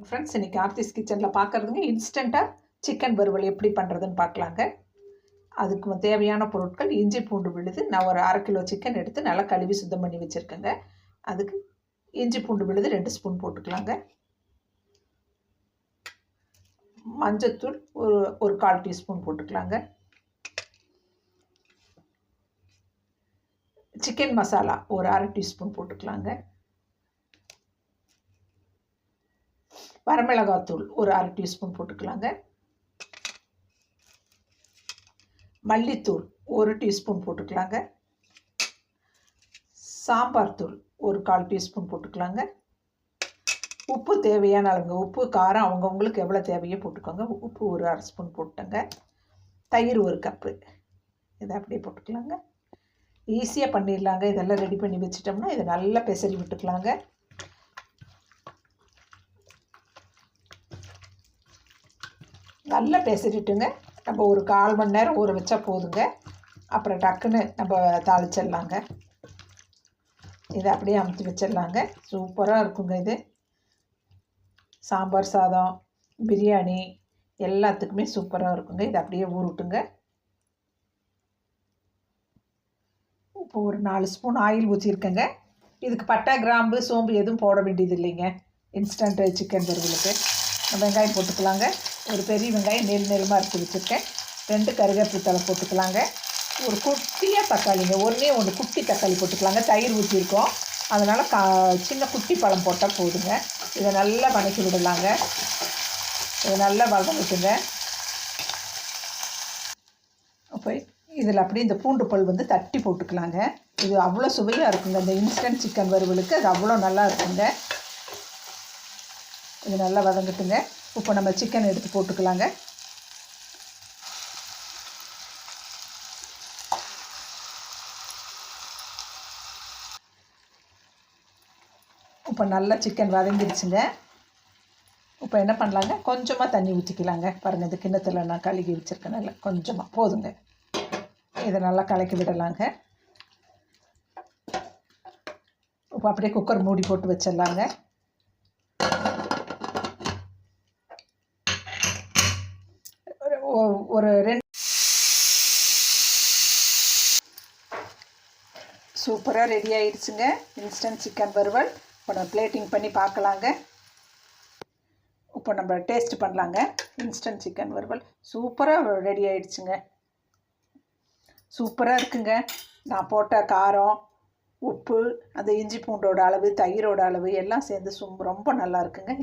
Friends, இன்றைக்கி ஆர்த்திஸ் கிச்சனில் பார்க்குறதுங்க இன்ஸ்டண்ட்டாக சிக்கன் வறுவல் எப்படி பண்ணுறதுன்னு பார்க்கலாங்க. அதுக்கு தேவையான பொருட்கள் இஞ்சி பூண்டு விழுது. நான் ஒரு 1/2 கிலோ சிக்கன் எடுத்து நல்லா கழுவி சுத்தம் பண்ணி வச்சுருக்கேங்க. அதுக்கு இஞ்சி பூண்டு விழுது 2 ஸ்பூன் போட்டுக்கலாங்க. மஞ்சத்தூள் ஒரு 1/4 டீஸ்பூன் போட்டுக்கலாங்க. சிக்கன் மசாலா ஒரு 1/2 டீஸ்பூன் போட்டுக்கலாங்க. வரமிளகாத்தூள் ஒரு 1/2 டீஸ்பூன் போட்டுக்கலாங்க. மல்லித்தூள் 1 டீஸ்பூன் போட்டுக்கலாங்க. சாம்பார் தூள் ஒரு 1/4 டீஸ்பூன் போட்டுக்கலாங்க. உப்பு தேவையான அளவுங்க. உப்பு காரம் அவங்கவுங்களுக்கு எவ்வளோ தேவையோ போட்டுக்கோங்க. உப்பு ஒரு 1/2 ஸ்பூன் போட்டுங்க. தயிர் 1 கப்பு. இதை அப்படியே போட்டுக்கலாங்க. ஈஸியாக பண்ணிடலாங்க. இதெல்லாம் ரெடி பண்ணி வச்சிட்டோம்னா இதை நல்லா பெசரி விட்டுக்கலாங்க. நல்லா பெசரிட்டுங்க. நம்ம ஒரு 1/4 மணி நேரம் ஊற வச்சா போதுங்க. அப்புறம் டக்குன்னு நம்ம தாளிச்சிடலாங்க. இதை அப்படியே அமுத்தி வச்சிடலாங்க. சூப்பராக இருக்குங்க. இது சாம்பார் சாதம், பிரியாணி எல்லாத்துக்குமே சூப்பராக இருக்குங்க. இதை அப்படியே ஊறட்டுங்க. இப்போ ஒரு 4 ஸ்பூன் ஆயில் ஊற்றிருக்கேங்க. இதுக்கு பட்டை, கிராம்பு, சோம்பு எதுவும் போட வேண்டியது இல்லைங்க. இன்ஸ்டன்ட் சிக்கன் வறுவலுக்கு வெங்காயம் போட்டுக்கலாங்க. ஒரு பெரிய வெங்காயம் நீளமாக எடுத்து வச்சுருக்கேன். 2 கருவேப்பிலை தழை போட்டுக்கலாங்க. ஒரு குட்டியாக தக்காளிங்க, ஒன்றே ஒன்று குட்டி தக்காளி போட்டுக்கலாங்க. தயிர் ஊற்றிருக்கோம், அதனால் சின்ன குட்டி பழம் போட்டால் போதுங்க. இதை நல்லா வதக்கி விடலாங்க. இதை நல்லா வதக்கிட்டுங்க. அப்போ இதில் அப்படியே இந்த பூண்டு பல் தட்டி போட்டுக்கலாங்க. இது அவ்வளோ சுவையாக இருக்குங்க. இந்த இன்ஸ்டன்ட் சிக்கன் வறுவலுக்கு அது அவ்வளோ நல்லா இருக்குங்க. இது நல்லா வதங்கட்டுங்க. இப்போ நம்ம சிக்கன் எடுத்து போட்டுக்கலாங்க. இப்போ நல்லா சிக்கன் வதங்கிடுச்சுங்க. இப்போ என்ன பண்ணலாங்க, கொஞ்சமாக தண்ணி ஊற்றிக்கலாங்க. பாருங்கள், இந்த கிண்ணத்தில் நான் கழுகி வச்சுருக்கேன். நல்லா கொஞ்சமாக போதுங்க. இதை நல்லா கலக்கி விடலாங்க. இப்போ அப்படியே குக்கர் மூடி போட்டு வச்சிடலாங்க. ஒரு 2 சூப்பராக ரெடி ஆகிடுச்சுங்க இன்ஸ்டன்ட் சிக்கன் வறுவல். இப்போ நம்ம பிளேட்டிங் பண்ணி பார்க்கலாங்க. இப்போ நம்ம டேஸ்ட் பண்ணலாங்க. இன்ஸ்டன்ட் சிக்கன் வறுவல் சூப்பராக ரெடி ஆகிடுச்சுங்க. சூப்பராக இருக்குங்க. நான் போட்ட காரம், உப்பு, அந்த இஞ்சி பூண்டோட அளவு, தயிரோட அளவு எல்லாம் சேர்ந்து ரொம்ப நல்லா இருக்குங்க.